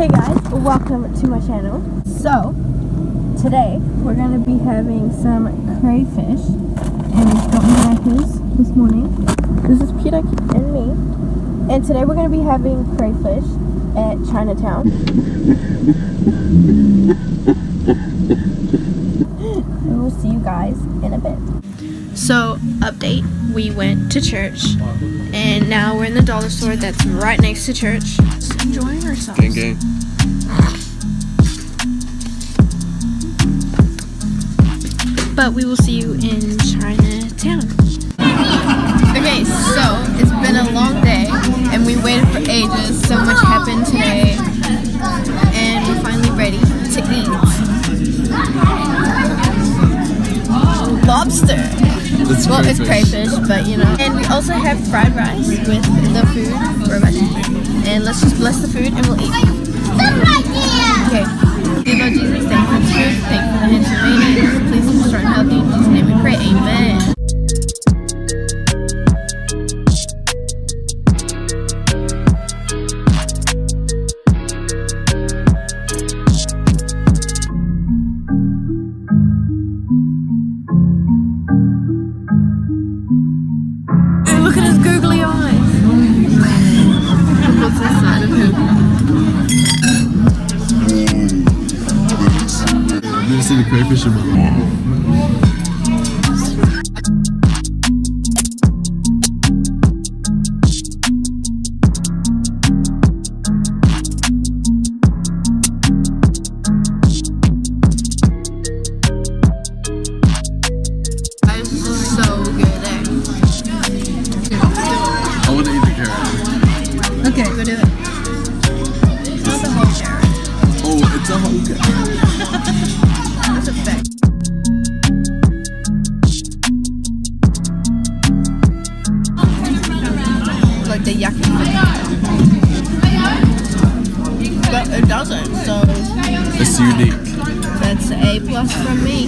Hey guys, welcome to my channel. So, today we're going to be having some crayfish, and we got my napkins this morning. This is Peter and me, and today we're going to be having crayfish at Chinatown. And we'll see you guys in a bit. So, update, we went to church, and now we're in the dollar store that's right next to church. Just enjoying ourselves. Gang gang. But we will see you in Chinatown. Okay, so it's been a long day, and we waited for ages. So much happened today, and we're finally ready to eat. Lobster. It's crayfish, but you know. And we also have fried rice with the food we're about to eat. And let's just bless the food and we'll eat. Okay. Dear Lord Jesus, thank you for the food, thank you for the hints you made it. Please keep us strong and healthy. In Jesus' name we pray. Amen. Look at his googly eyes. What's inside of him? I've never seen a crayfish in my life. I want to eat the carrot. Okay, go do it. It's not the whole carrot. Oh, it's a whole carrot. That's a fact. Like the yucky thing. But it doesn't, so It's unique. that's A+ from me.